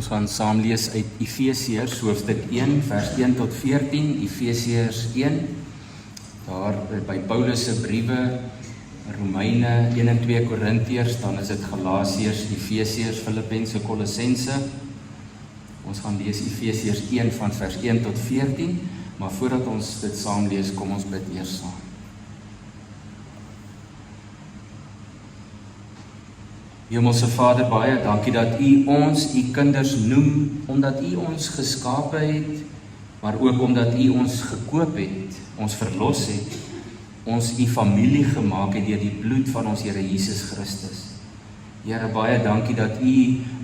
Ons gaan saam lees uit Efesiërs hoofstuk 1 vers 1 tot 14, Efesiërs 1, daar by Paulus se briewe, Romeine 1 en 2 Korintiërs, dan is dit Galasiërs, Efesiërs, Filippense, Kolossense. Ons gaan lees Efesiërs 1 van vers 1 tot 14, maar voordat ons dit saam lees, kom ons bid eers saam. Hemelse Vader, baie dankie dat U ons U kinders noem, omdat U ons geskape het, maar ook omdat U ons gekoop het, ons verlos het, ons U familie gemaak het deur die bloed van ons Here Jesus Christus. Here, baie dankie dat U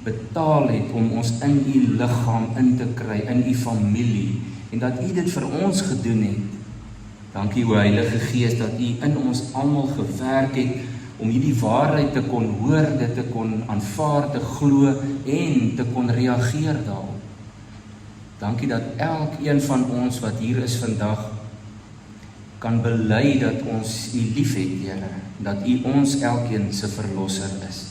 betaal het om ons in U liggaam in te kry, in U familie, en dat U dit vir ons gedoen het. Dankie, o Heilige Gees, dat U in ons almal gewerk het, om hierdie waarheid te kon hoor, dit te kon aanvaar, te glo en te kon reageer daarop. Dankie dat elkeen van ons wat hier is vandag kan bely dat ons U liefhet, Here, dat U ons elkeen se verlosser is.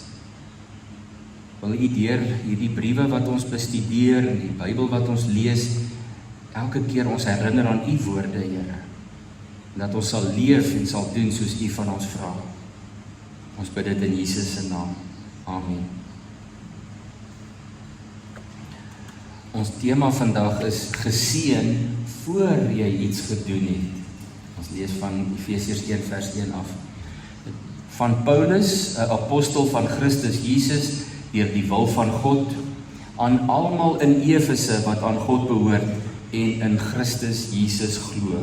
Wil U deur hierdie briewe wat ons bestudeer en die Bybel wat ons lees, elke keer ons herinner aan U woorde, Here, dat ons sal leef en sal doen soos U van ons vra. Ons bid dit in Jesus se naam. Amen. Ons tema vandag is geseën voor jy iets gedoen het. Ons lees van Efesiërs 1 vers 1 af. Van Paulus, 'n apostel van Christus Jesus, deur die wil van God, aan almal in Efese wat aan God behoort en in Christus Jesus glo.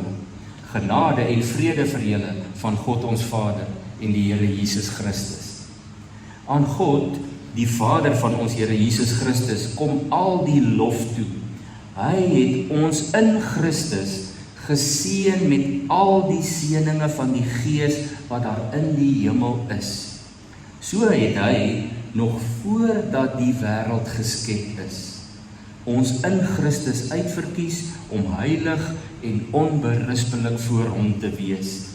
Genade en vrede vir julle van God ons Vader en die Here Jesus Christus. Aan God, die Vader van ons Here Jesus Christus, kom al die lof toe. Hy het ons in Christus geseën met al die seëninge van die Gees wat daar in die hemel is. So het hy, nog voordat die wêreld geskep is, ons in Christus uitverkies om heilig en onberispelik voor hom te wees.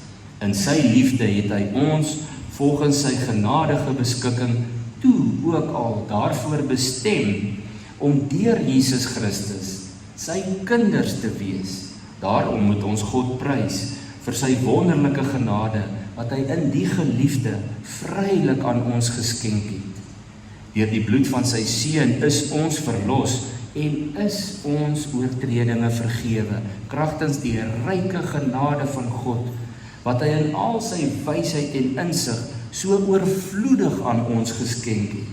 In sy liefde het hy ons, volgens sy genadige beskikking, toe ook al daarvoor bestem, om deur Jesus Christus sy kinders te wees. Daarom moet ons God prys vir sy wonderlike genade, wat hy in die geliefde vrylik aan ons geskenk het. Deur die bloed van sy seun is ons verlos, en is ons oortredinge vergewe, kragtens die ryke genade van God, wat hy in al sy wysheid en insig so oorvloedig aan ons geskenk het.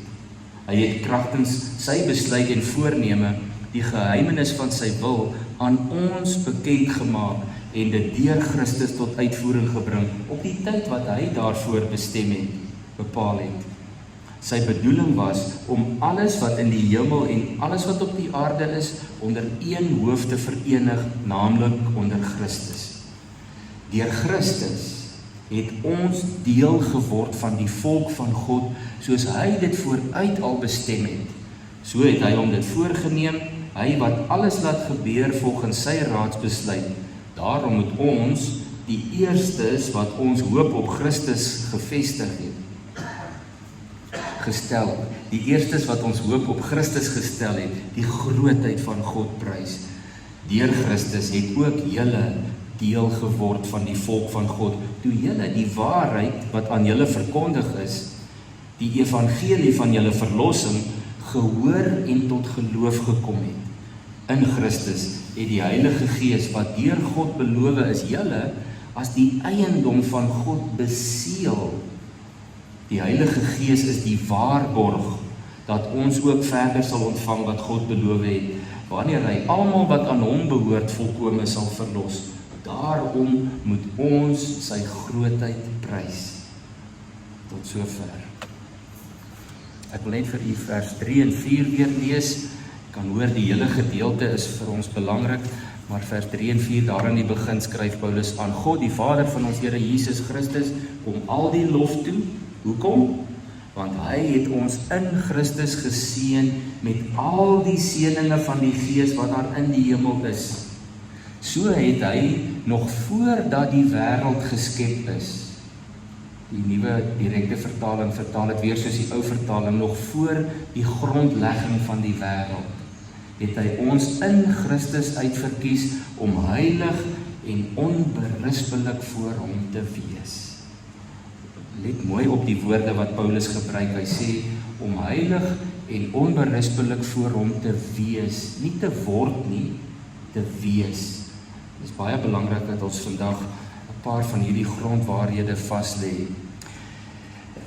Hy het kragtens sy besluit en voorneme die geheimenis van sy wil aan ons bekend gemaak en dit deur Christus tot uitvoering gebring op die tyd wat hy daarvoor bestem het, bepaal het. Sy bedoeling was om alles wat in die hemel en alles wat op die aarde is onder een hoof te verenig, naamlik onder Christus. Deur Christus het ons deel geword van die volk van God, soos hy dit vooruit al bestem het. So het hy hom dit voorgeneem, hy wat alles laat gebeur volgens sy raadsbesluit. Daarom moet ons, die eerstes wat ons hoop op Christus gevestig het, die eerstes wat ons hoop op Christus gestel het, die grootheid van God prys. Deur Christus het ook julle deel geword van die volk van God, toe julle die waarheid wat aan julle verkondig is, die evangelie van julle verlossing, gehoor en tot geloof gekom het. In Christus het die Heilige Gees wat deur God beloof is julle as die eiendom van God beseël. Die Heilige Gees is die waarborg dat ons ook verder sal ontvang wat God beloof het, wanneer hy almal wat aan hom behoort volkome sal verlos. Daarom moet ons sy grootheid prys. Tot sover. Ek wil net vir u vers 3 en 4 weer lees. Ek kan hoor die hele gedeelte is vir ons belangrik, maar vers 3 en 4 daar in die begin skryf Paulus aan God, die Vader van ons Here Jesus Christus, kom al die lof toe. Hoekom? Want hy het ons in Christus geseën met al die seëninge van die Gees wat daar in die hemel is. So het hy nog voordat die wêreld geskep is, Die nuwe direkte vertaling vertaal dit weer soos die ou vertaling, nog voor die grondlegging van die wêreld het hy ons in Christus uitverkies om heilig en onberispelik voor hom te wees. Let mooi op die woorde wat Paulus gebruik. Hy sê om heilig en onberispelik voor hom te wees, nie te word nie, te wees. Dit is baie belangrik dat ons vandag 'n paar van hierdie grondwaarhede vas lê.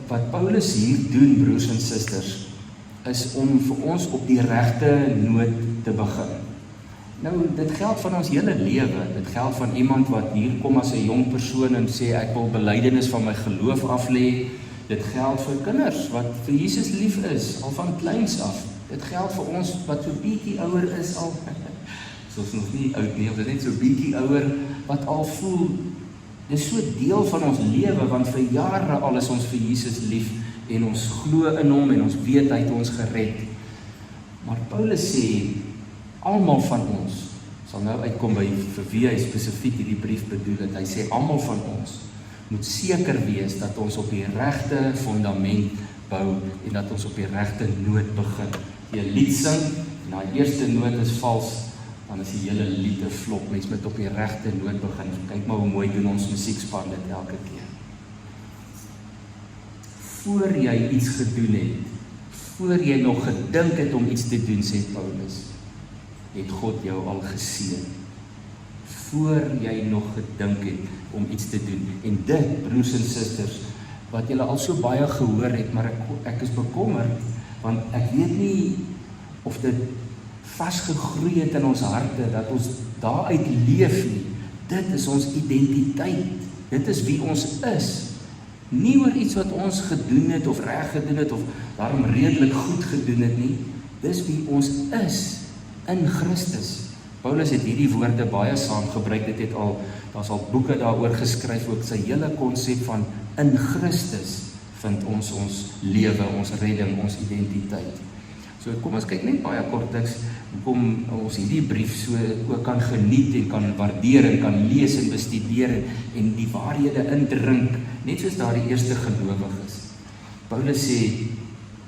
Wat Paulus hier doen, broers en susters, is om vir ons op die regte noot te begin. Nou, dit geld van ons hele lewe. Dit geld van iemand wat hier kom as 'n jong persoon en sê ek wil belydenis van my geloof af lê. Dit geld vir kinders wat vir Jesus lief is, al van kleins af. Dit geld vir ons wat so bietjie ouer is al. Soos nog nie oud nie, of dit net so bietjie ouer wat al voel dis so deel van ons lewe, want vir jare al is ons vir Jesus lief en ons glo in hom en ons weet hy het ons gered. Maar Paulus sê almal van ons sal nou uitkom by vir wie hy spesifiek hierdie brief bedoel het. Hy sê almal van ons moet seker wees dat ons op die regte fundament bou en dat ons op die regte noot begin. Jy lied sing en daai eerste noot is vals, dan is die hele lied 'n flop. Mens moet op die regte noot begin. Kyk maar hoe mooi doen ons musiekspan dit elke keer. Voor jy iets gedoen het, voor jy nog gedink het om iets te doen, sê Paulus, het God jou al geseën. Voor jy nog gedink het om iets te doen. En dit, broers en susters, wat julle al so baie gehoor het, maar ek is bekommerd, want ek weet nie of dit vasgegroei het in ons harte, dat ons daaruit leef nie. Dit is ons identiteit. Dit is wie ons is. Nie oor iets wat ons gedoen het, of reg gedoen het, of daarom redelik goed gedoen het nie. Dis wie ons is in Christus. Paulus het hierdie woorde baie saam gebruik, daar's al boeke daaroor geskryf, ook sy hele konsep van in Christus vind ons lewe, ons redding, ons identiteit. So kom ons kyk net baie kortliks, kom ons hierdie brief so ook kan geniet en kan waardeer en kan lees en bestudeer en die waarhede indrink, net soos daar die eerste gelowiges. Paulus sê,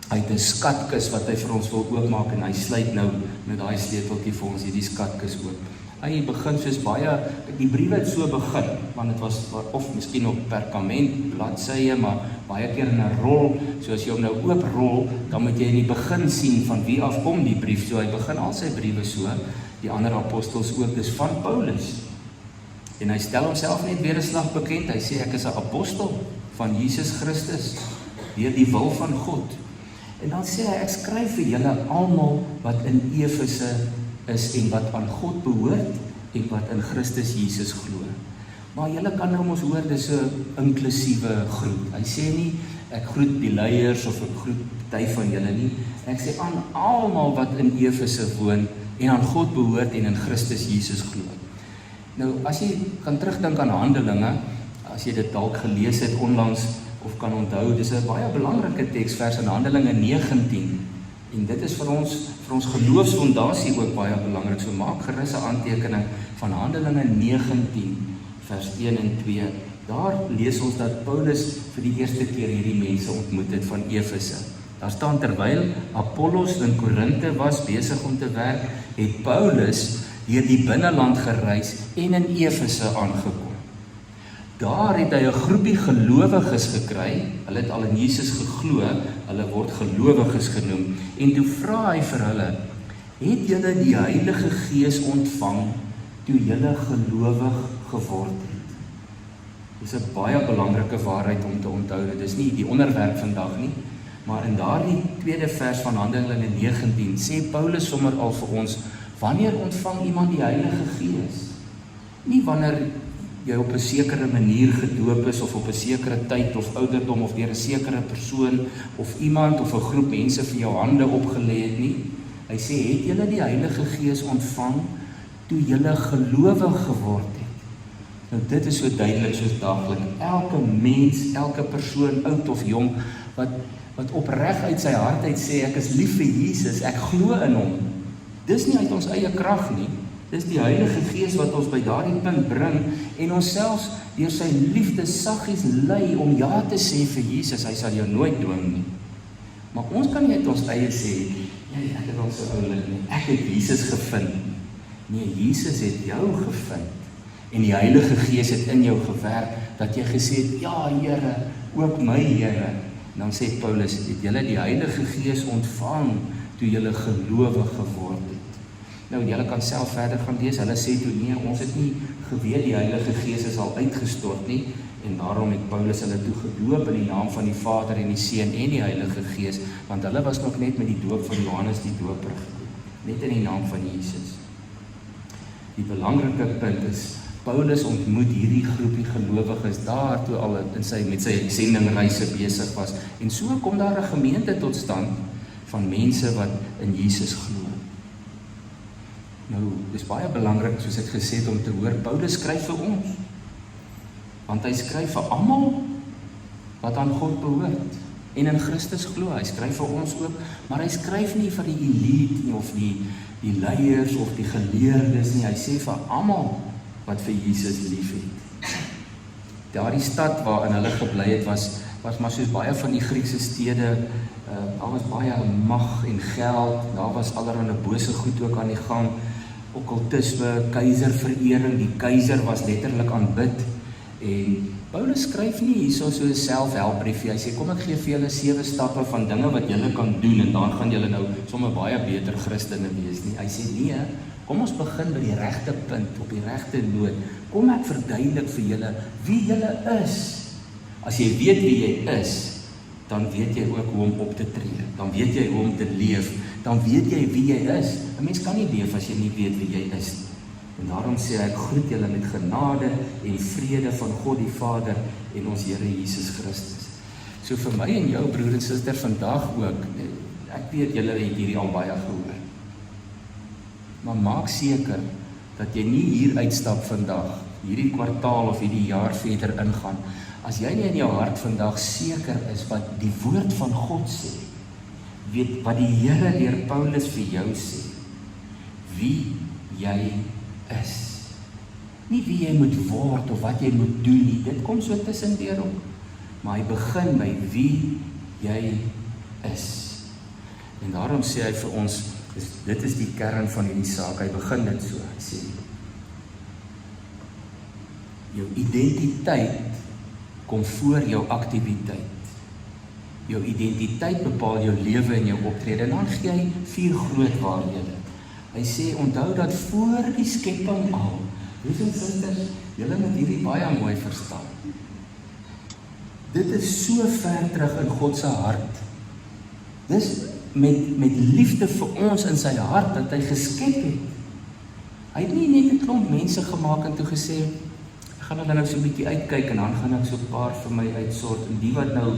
hy het 'n skatkis wat hy vir ons wil oopmaak en hy sluit nou met daai sleuteltjie vir ons hierdie skatkis oop. Hy begin soos baie, die briewe het so begin, want dit was of miskien op perkament, bladsye, maar baie keer in 'n rol, so as jy hom nou ooprol, dan moet jy in die begin sien van wie afkom die brief, so hy begin al sy briewe so, die ander apostels ook, dis van Paulus. En hy stel homself net weer 'n slag bekend, hy sê ek is 'n apostel van Jesus Christus, deur die wil van God. En dan sê hy, ek skryf vir julle almal wat in Efese is en wat aan God behoort en wat in Christus Jesus glo. Maar julle kan nou mos hoor, dis 'n inklusiewe groet. Hy sê nie, ek groet die leiers of ek groet party van julle nie. Ek sê aan almal wat in Efese woon en aan God behoort en in Christus Jesus glo. Nou, as jy kan terugdink aan Handelinge, as jy dit dalk gelees het onlangs, of kan onthou, dis 'n baie belangrike teksvers in Handelinge 19, en dit is vir ons geloofsfondasie ook baie belangrik, so maak gerus 'n aantekening van Handelinge 19, vers 1 en 2, daar lees ons dat Paulus vir die eerste keer hierdie mense ontmoet het van Efese. Daar staan, terwyl Apollos in Korinthe was besig om te werk, het Paulus deur die binneland gereis en in Efese aangekom. Daar het hy 'n groepie gelowiges gekry, hulle het al in Jesus geglo, hulle word gelowiges genoem, en toe vra hy vir hulle, het julle die Heilige Gees ontvang, toe julle gelowig geword het? Dis 'n baie belangrike waarheid om te onthou, dit is nie die onderwerp vandag nie, maar in daardie tweede vers van Handelinge 19, sê Paulus sommer al vir ons, wanneer ontvang iemand die Heilige Gees? Nie wanneer jy op 'n sekere manier gedoop is, of op 'n sekere tyd of ouderdom, of deur 'n sekere persoon, of iemand of 'n groep mense vir jou hande opgelê het nie. Hy sê, het julle die Heilige Gees ontvang, toe julle gelowig geword het? Nou dit is so duidelik soos daaglik. Elke mens, elke persoon, oud of jong, wat opreg uit sy hart uit sê, ek is lief vir Jesus, ek glo in hom. Dis nie uit ons eie krag nie, Dis die Heilige Gees wat ons by daardie punt bring en ons selfs deur sy liefde saggies lei om ja te sê vir Jesus. Hy sal jou nooit dwing nie. Maar ons kan nie uit ons eie sê, ek het al so oulik nie, ek het Jesus gevind. Nee, Jesus het jou gevind. En die Heilige Gees het in jou gewerk, dat jy gesê het, ja Here, ook my Here. En dan sê Paulus, het julle die Heilige Gees ontvang, toe julle gelowig geword het. Nou, julle kan self verder gaan lees, hulle sê toe, nee, ons het nie geweet die Heilige Gees is al uitgestort nie, en daarom het Paulus hulle toe gedoop in die naam van die Vader en die Seun en die Heilige Gees, want hulle was nog net met die doop van Johannes die Doper gedoop, net in die naam van Jesus. Die belangrike punt is, Paulus ontmoet hierdie groepie gelowiges daar toe al met sy sendingreise besig was, en so kom daar 'n gemeente tot stand van mense wat in Jesus glo. Nou, dis baie belangrik, soos ek gesê het, om te hoor, Paulus skryf vir ons, want hy skryf vir almal wat aan God behoort, en in Christus glo, hy skryf vir ons ook, maar hy skryf nie vir die elite nie, of die leiers, of die geleerdes nie, hy sê vir almal wat vir Jesus lief het. Daardie stad waarin hulle gebly het, was maar soos baie van die Griekse stede, daar was baie mag en geld, daar was allerhande bose goed ook aan die gang, okkultisme, keiserverering, die keiser was letterlik aanbid, en Paulus skryf nie hierso so 'n selfhelpbriefie, hy sê, kom ek gee vir julle 7 stappe van dinge wat julle kan doen, en dan gaan julle nou sommer baie beter Christene wees nie. Hy sê, nee, kom ons begin by die regte punt, op die regte noot, kom ek verduidelik vir julle wie julle is. As jy weet wie jy is, dan weet jy ook hoe om op te tree, dan weet jy hoe om te leef, dan weet jy wie jy is. 'n Mens kan nie leef as jy nie weet wie jy is. En daarom sê hy, ek groet julle met genade en vrede van God die Vader en ons Here Jesus Christus. So vir my en jou broer en suster vandag ook, ek weet julle het hierdie al baie gehoor. Maar maak seker dat jy nie hier uitstap vandag, hierdie kwartaal of hierdie jaar verder ingaan, as jy nie in jou hart vandag seker is wat die woord van God sê, weet wat die Here deur Paulus vir jou sê, wie jy is. Nie wie jy moet word of wat jy moet doen nie, dit kom so tussendeur ook, maar hy begin by wie jy is. En daarom sê hy vir ons, dit is die kern van hierdie saak, hy begin dit so, hy sê, jou identiteit kom voor jou aktiwiteit. Jou identiteit bepaal jou lewe en jou optrede, en dan gee hy 4 groot waarhede. Hy sê, onthou dat voor die skepping al, broers en susters, julle moet hierdie baie mooi verstaan. Dit is so ver terug in God se hart. Dis met liefde vir ons in sy hart, dat hy geskep het. Hy het nie net 'n klomp mense gemaak en toe gesê, ek gaan hulle nou so 'n bietjie uitkyk, en dan gaan ek so 'n paar vir my uitsort, en die wat nou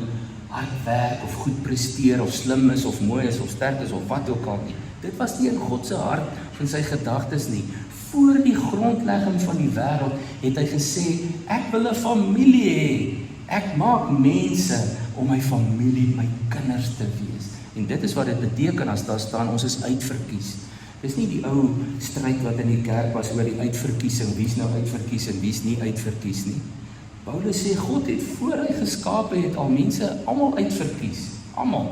hard werk, of goed presteer, of slim is, of mooi is, of sterk is, of wat ook al nie. Dit was nie in God se hart van sy gedagtes nie. Voor die grondlegging van die wêreld het hy gesê, ek wil 'n familie hê. Ek maak mense om my familie, my kinders te wees. En dit is wat dit beteken as daar staan, ons is uitverkies. Dis nie die ou stryd wat in die kerk was oor die uitverkiesing, wie's nou uitverkies en wie's nie uitverkies nie. Paulus sê, God het voor hy geskape het al mense almal uitverkies, almal.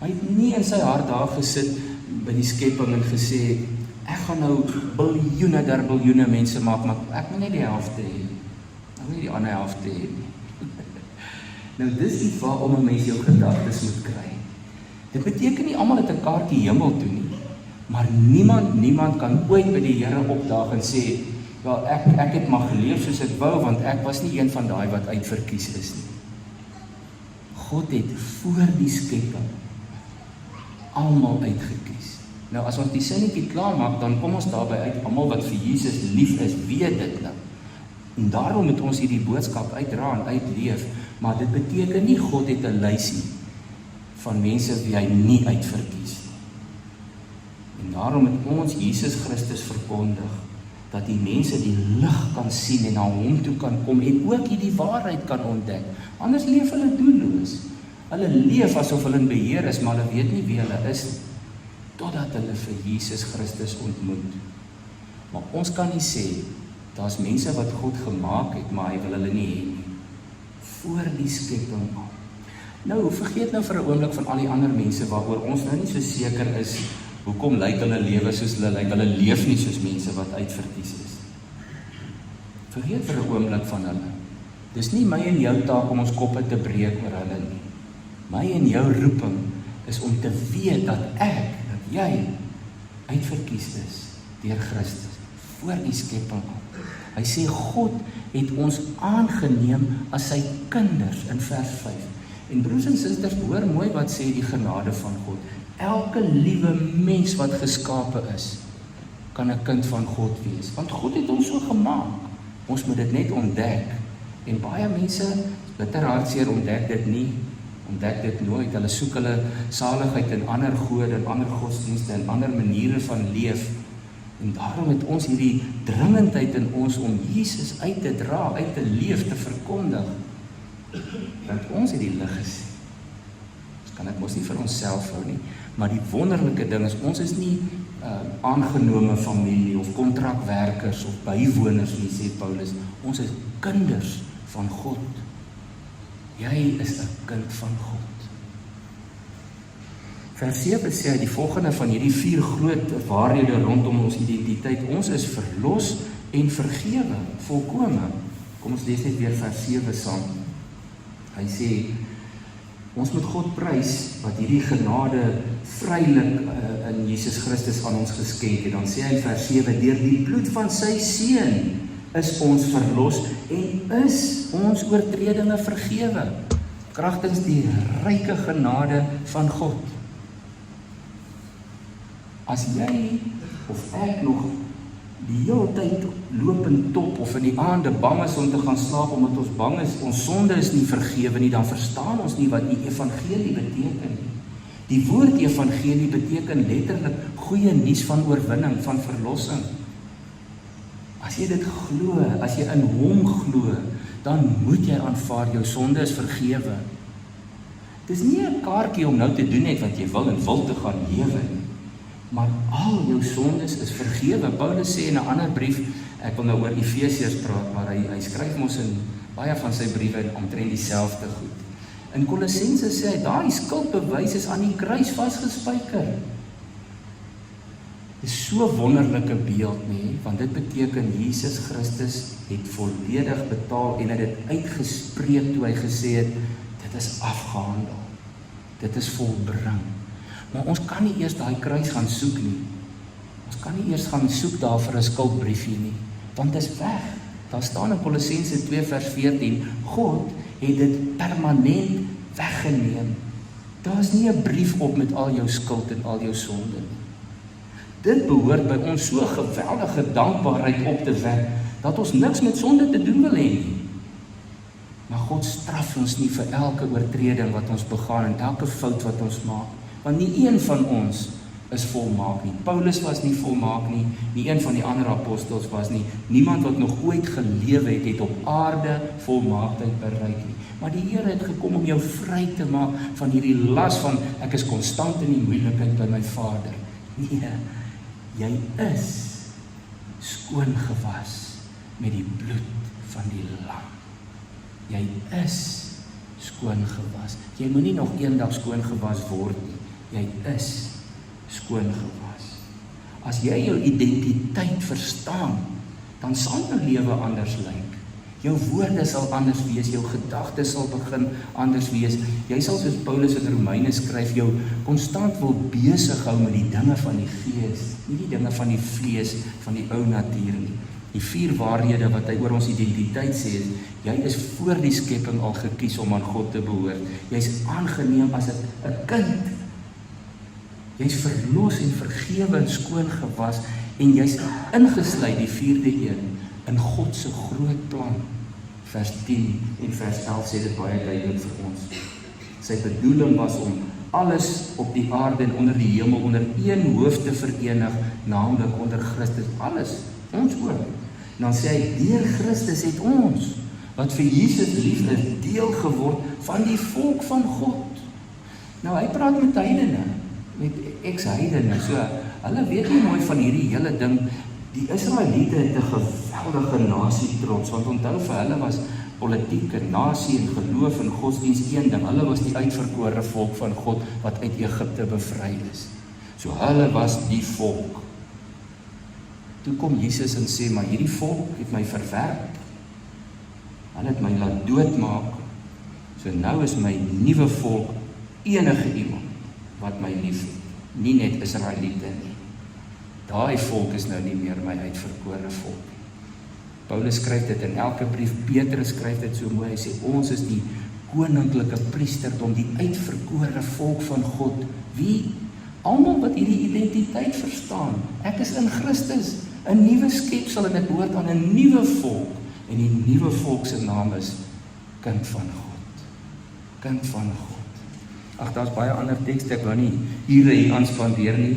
Hy het nie in sy hart daar gesit by die skepping en gesê, ek gaan nou biljoene der biljoene mense maak, maar ek moet net die helfte hê. Ek moet nie die ander helfte hê nie. Nou dis die waarom 'n mens jou gedagtes moet kry. Dit beteken nie almal het 'n kaartjie hemel toe nie, maar niemand kan ooit by die Here opdaag en sê, wel ek het maar geleef soos ek wou, want ek was nie een van daai wat uitverkies is nie. God het voor die skepping almal uitgekies. Nou as ons die sinnetjie klaar maak, dan kom ons daarby uit, almal wat vir Jesus lief is, weet dit nou. En daarom moet ons hierdie boodskap uitdra en uitleef, maar dit beteken nie God het 'n lysie van mense wie hy nie uitverkies nie. En daarom moet ons Jesus Christus verkondig, dat die mense die lig kan sien en na hom toe kan kom en ook hierdie waarheid kan ontdek. Anders leef hulle doelloos. Hulle leef asof hulle in beheer is, maar hulle weet nie wie hulle is nie. totdat hulle vir Jesus Christus ontmoet. Maar ons kan nie sê, daar's mense wat God gemaak het, maar hy wil hulle nie hê nie. Voor die skepping al. Nou, vergeet nou vir 'n oomblik van al die ander mense waaroor ons nou nie so seker is, hoekom lyk hulle lewe soos hulle lyk, hulle leef nie soos mense wat uitverkies is. Vergeet vir 'n oomblik van hulle. Dis nie my en jou taak om ons koppe te breek oor hulle nie. My en jou roeping is om te weet dat jy uitverkies is deur Christus, voor die skepping al. Hy sê God het ons aangeneem as sy kinders in vers 5. En broers en susters, hoor mooi wat sê die genade van God. Elke liewe mens wat geskape is, kan 'n kind van God wees. Want God het ons so gemaak. Ons moet dit net ontdek. En baie mense, bitter hartseer, ontdek dit nooit. Hulle soek hulle saligheid in ander gode, in ander godsdienste, in ander maniere van leef. En daarom het ons hierdie dringendheid in ons om Jesus uit te dra, uit te leef, te verkondig. Want ons het die lig gesien. Ons kan dit mos nie vir onsself hou nie. Maar die wonderlike ding is, ons is nie aangenome familie of kontrakwerkers of bywoners nie, sê Paulus. Ons is kinders van God. Jy is 'n kind van God. Vers 7 sê die volgende van hierdie 4 groot waarhede rondom ons identiteit. Ons is verlos en vergewe, volkome. Kom ons lees net weer vers 7 saam. Hy sê, ons moet God prys wat hierdie genade vrylik in Jesus Christus aan ons geskenk het. Dan sê hy in vers 7, deur die bloed van sy seun is ons verlos en is ons oortredinge vergewe, kragtens die ryke genade van God. As jy of ek nog die hele tyd loop in top of in die aande bang is om te gaan slaap omdat ons bang is, ons sonde is nie vergewe nie, dan verstaan ons nie wat die evangelie beteken nie. Die woord evangelie beteken letterlik goeie nuus van oorwinning, van verlossing. As jy dit glo, as jy in hom glo, dan moet jy aanvaar jou sonde is vergewe. Dis nie 'n kaartjie om nou te doen net wat jy wil en wil te gaan lewe nie. Maar al jou sondes is vergewe. Paulus sê in 'n ander brief, ek wil nou oor Efesiërs praat, maar hy skryf mos in baie van sy briewe omtrent dieselfde goed. In Kolossense sê hy, daai skuldbewys is aan die kruis vasgespijker. Dis so 'n wonderlike beeld nie, want dit beteken Jesus Christus het volledig betaal en het dit uitgespreek toe hy gesê het, dit is afgehandel. Dit is volbring. Maar ons kan nie eers daai kruis gaan soek nie. Ons kan nie eers gaan soek daar vir 'n skuldbriefie nie, want dit is weg. Daar staan in Kolossense 2 vers 14, God het dit permanent weggeneem. Daar is nie 'n brief op met al jou skuld en al jou sonde nie. Dit behoort by ons so geweldige dankbaarheid op te wek, dat ons niks met sonde te doen wil hê nie. Maar God straf ons nie vir elke oortreding wat ons begaan en elke fout wat ons maak. Want nie een van ons is volmaak nie. Paulus was nie volmaak nie, nie een van die ander apostels was nie. Niemand wat nog ooit gelewe het op aarde volmaaktheid bereik nie. Maar die Here het gekom om jou vry te maak van hierdie las van ek is konstant in die moeilikheid by my Vader. Nee, jy is skoon gewas met die bloed van die lam. Jy is skoon gewas. Jy moet nie nog eendag skoon gewas word nie. Jy is skoon gewas. As jy jou identiteit verstaan, dan sal jou lewe anders lyk. Jou woorde sal anders wees, jou gedagtes sal begin anders wees. Jy sal soos Paulus in Romeine skryf, jou konstant wil besig hou met die dinge van die gees, nie die dinge van die vlees, van die ou natuur nie. Die 4 waarhede wat hy oor ons identiteit sê is, jy is voor die skepping al gekies om aan God te behoort. Jy is aangeneem as 'n kind. Jy is verlos en vergewe en skoon gewas en jy is ingesluit, die 4de een, in God se groot plan. Vers 10 en vers 11 sê dit baie duidelik vir ons. Sy bedoeling was om alles op die aarde en onder die hemel onder een hoof te verenig, naamlik onder Christus. Alles, ons ook. En dan sê hy, deur Christus het ons, wat vir Jesus lief is, deel geword van die volk van God. Nou, hy praat met heidene. met ex-heidene, so, hulle weet nie mooi van hierdie hele ding. Die Israeliete het 'n geweldige nasie-trots, want onthou vir hulle was politiek, en nasie en geloof en godsdienst een ding. Hulle was die uitverkore volk van God wat uit Egipte bevry is. So hulle was die volk. Toe kom Jesus en sê, maar hierdie volk het my verwerp. Hulle het my laat doodmaak. So nou is my nuwe volk enige iemand wat my lief het. Nie net Israeliete nie. Daai volk is nou nie meer my uitverkore volk. Paulus skryf dit in elke brief, Petrus skryf dit so mooi, hy sê, ons is die koninklike priesterdom, die uitverkore volk van God. Wie? Almal wat hierdie identiteit verstaan. Ek is in Christus, 'n nuwe skepsel en ek behoort aan 'n nuwe volk. En die nuwe volk se naam is kind van God. Kind van God. Ag, daar's baie ander tekste, ek wil nie hier aanspandeer nie,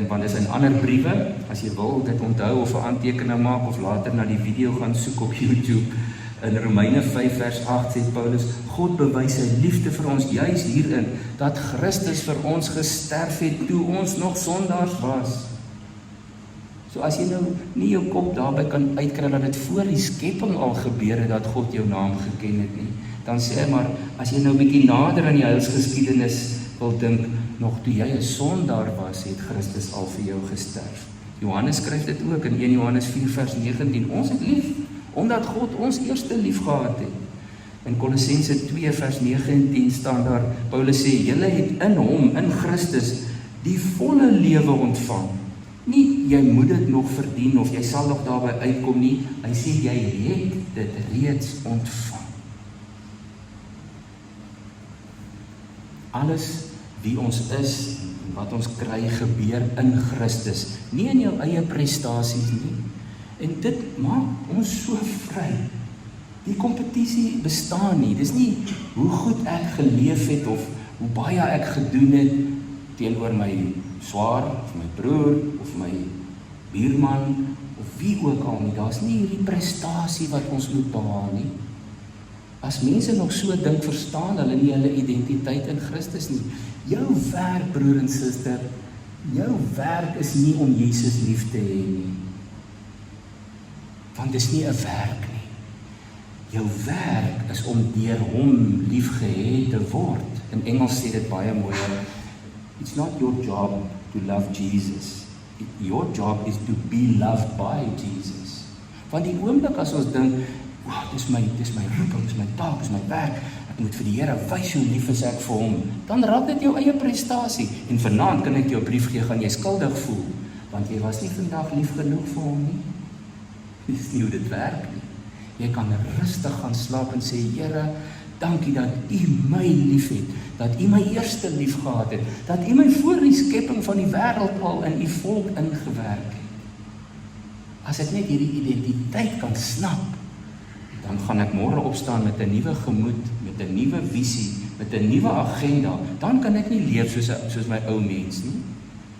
want dit is in ander briewe, as jy wil dit onthou of 'n aantekening maak of later na die video gaan soek op YouTube. In Romeine 5 vers 8 sê Paulus, God bewys sy liefde vir ons juis hierin, dat Christus vir ons gesterf het toe ons nog sondaars was. So as jy nou nie jou kop daarby kan uitkry dat dit voor die skepping al gebeur het dat God jou naam geken het nie, dan sê maar, as jy nou 'n bietjie nader in die heilsgeskiedenis wil dink, nog toe jy 'n sondaar was, het Christus al vir jou gesterf. Johannes skryf dit ook in 1 Johannes 4 vers 19, ons het lief, omdat God ons eerste lief gehad het. In Kolossense 2 vers 9 en 10 staan daar, Paulus sê, julle het in hom, in Christus, die volle lewe ontvang. Nie, jy moet dit nog verdien, of jy sal nog daarby uitkom nie, hy sê, jy het dit reeds ontvang. Alles wie ons is, wat ons kry, gebeur in Christus, nie in jou eie prestasies nie. En dit maak ons so vry. Die kompetisie bestaan nie. Dis nie hoe goed ek geleef het of hoe baie ek gedoen het teenoor my swaar of my broer of my buurman of wie ook al nie. Daar's nie hierdie prestasie wat ons moet behaal nie. As mense nog so dink, verstaan hulle nie hulle identiteit in Christus nie. Jou werk, broer en suster, jou werk is nie om Jesus lief te hê nie. Want dis nie 'n werk nie. Jou werk is om deur hom liefgehê te word. In Engels sê dit baie mooi. It's not your job to love Jesus. Your job is to be loved by Jesus. Want die oomblik as ons dink, wow, dis my roeping, dis my taak, dis my werk, ek moet vir die Here wys hoe lief is ek vir hom, dan raak dit jou eie prestasie. En vanaand kan ek jou 'n brief gee, gaan jy skuldig voel, want jy was nie vandag lief genoeg vir hom nie. Dis nie hoe dit werk nie. Jy kan rustig gaan slaap en sê, Here, dankie dat U my lief het, dat U my eerste lief gehad het, dat U my voor die skepping van die wêreld al in U volk ingewerk het. As ek net hierdie identiteit kan snap, dan gaan ek môre opstaan met 'n nuwe gemoed, met 'n nuwe visie, met 'n nuwe agenda. Dan kan ek nie leef soos my ou mens nie.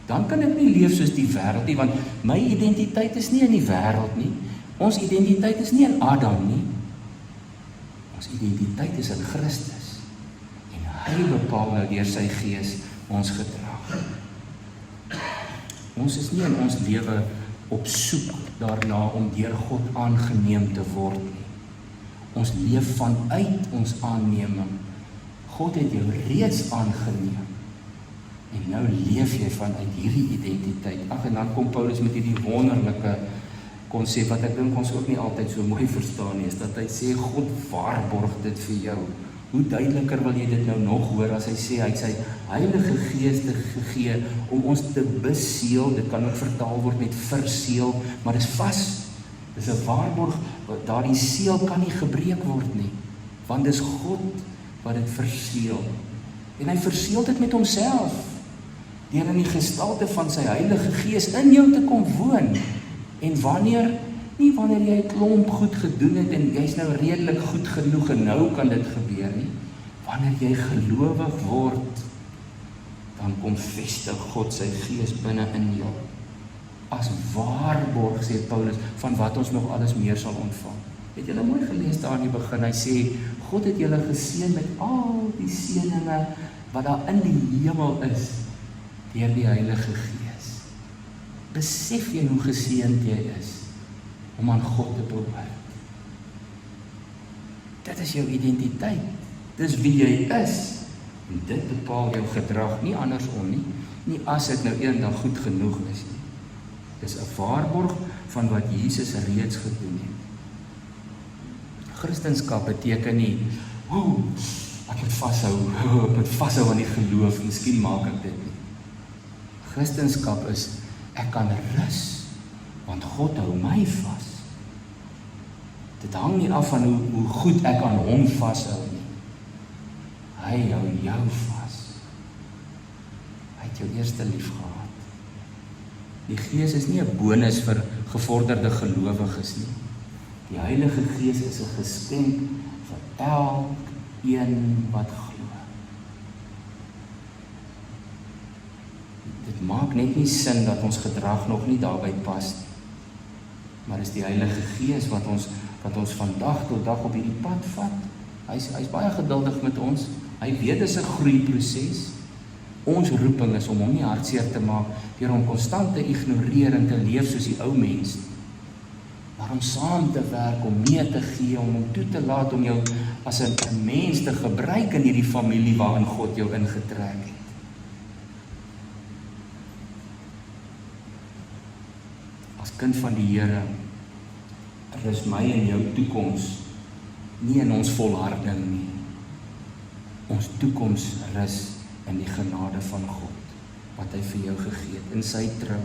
Dan kan ek nie leef soos die wêreld nie, want my identiteit is nie in die wêreld nie. Ons identiteit is nie in Adam nie. Ons identiteit is in Christus. En hy bepaal nou deur sy gees ons gedrag. Ons is nie in ons lewe op soek daarna om deur God aangeneem te word nie. Ons leef vanuit ons aanneming. God het jou reeds aangeneem. En nou leef jy vanuit hierdie identiteit. Ag, en dan kom Paulus met hierdie wonderlike konsep wat ek dink ons ook nie altyd so mooi verstaan nie, is dat hy sê God waarborg dit vir jou. Hoe duideliker wil jy dit nou nog hoor as hy sê hy het sy Heilige Gees gegee om ons te beseël. Dit kan ook vertaal word met verseël, maar dis vas. Dis 'n waarborg, daardie seël kan nie gebreek word nie, want dis God wat dit verseël. En hy verseël dit met homself, deur in die gestalte van sy Heilige Gees in jou te kom woon. En wanneer jy 'n klomp goed gedoen het en jy's nou redelik goed genoeg en nou kan dit gebeur nie. Wanneer jy gelowig word, dan kom vestig God sy Gees binne in jou. As waarborg, sê Paulus, van wat ons nog alles meer sal ontvang. Het julle mooi gelees daar in die begin, hy sê, God het julle geseën met al die seëninge wat daar in die hemel is. deur die Heilige Gees. Besef jy hoe geseënd jy is om aan God te behoort? Dit is jou identiteit. Dis wie jy is. En dit bepaal jou gedrag, nie andersom nie. Nie as ek nou eendag goed genoeg is nie. Dis 'n waarborg van wat Jesus reeds gedoen het. Christendom beteken nie, ek moet vashou aan die geloof, miskien maak ek dit nie. Christendom is, ek kan rus, want God hou my vas. Dit hang nie af van hoe goed ek aan hom vashou nie. Hy hou jou vas. Hy het jou eerste lief gehad. Die Gees is nie 'n bonus vir gevorderde gelowiges nie. Die Heilige Gees is 'n geskenk vir elkeen wat glo. Dit maak net nie sin dat ons gedrag nog nie daarby pas nie. Maar is die Heilige Gees wat ons van dag tot dag op hierdie pad vat. Hy's baie geduldig met ons. Hy weet dis 'n groeiproses. Ons roeping is om hom nie hartseer te maak deur hom konstant te ignoreer en te leef soos die ou mens, maar om saam te werk, om mee te gee, om hom toe te laat om jou as 'n mens te gebruik in hierdie familie waarin God jou ingetrek het. As kind van die Here rus my en jou toekoms nie in ons volharding nie. Ons toekoms rus in die genade van God, wat hy vir jou gegee het, in sy trou.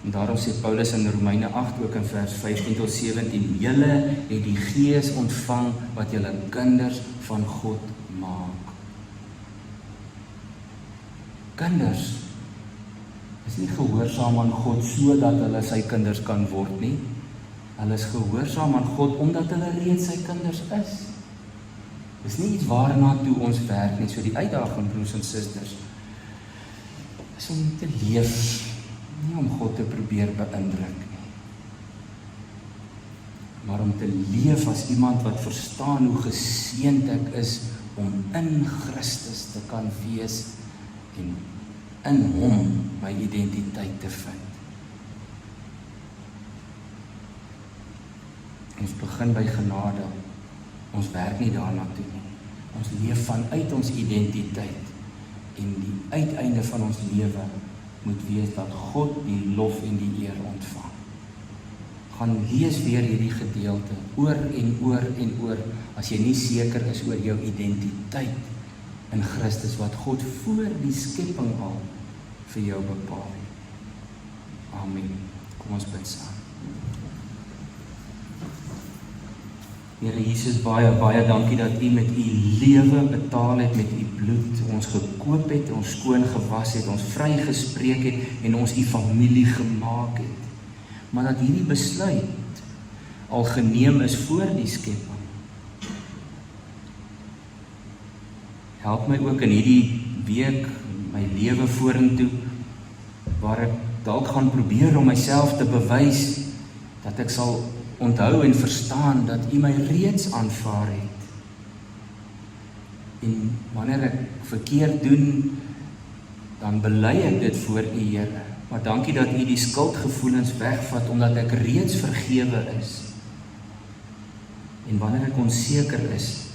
En daarom sê Paulus in Romeine 8 ook in vers 15 tot 17, julle het die Gees ontvang wat julle kinders van God maak. Kinders is nie gehoorsaam aan God sodat hulle sy kinders kan word nie. Hulle is gehoorsaam aan God omdat hulle reeds sy kinders is. Dis nie iets waarna toe ons werk nie. So die uitdaging, broers en susters, is om te leef, nie om God te probeer beïndruk nie, maar om te leef as iemand wat verstaan hoe geseënd ek is om in Christus te kan wees en in hom my identiteit te vind. Ons begin by genade. Ons werk nie daarna toe nie. Ons leef vanuit ons identiteit. En die uiteinde van ons lewe moet wees dat God die lof en die eer ontvang. Gaan lees weer hierdie gedeelte oor en oor en oor as jy nie seker is oor jou identiteit in Christus wat God voor die skepping al vir jou bepaal het. Amen. Kom ons bid saam. Here Jesus, baie dankie dat U met U lewe betaal het, met U bloed ons gekoop het, ons skoon gewas het, ons vrygespreek het en ons U familie gemaak het. Maar dat hierdie besluit al geneem is voor die skepping. Help my ook in hierdie week, my lewe vorentoe, waar ek dalk gaan probeer om myself te bewys, dat ek sal onthou en verstaan dat U my reeds aanvaar het. En wanneer ek verkeerd doen, dan bely ek dit voor U, Here. Maar dankie dat U die skuldgevoelens wegvat, omdat ek reeds vergewe is. En wanneer ek onseker is,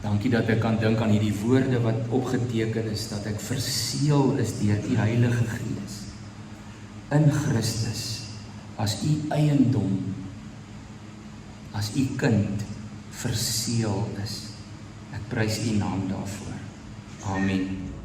dankie dat ek kan dink aan hierdie woorde wat opgeteken is, dat ek verseël is deur U Heilige Gees. In Christus, as U eiendom, as U kind verseël is. Ek prys U naam daarvoor. Amen.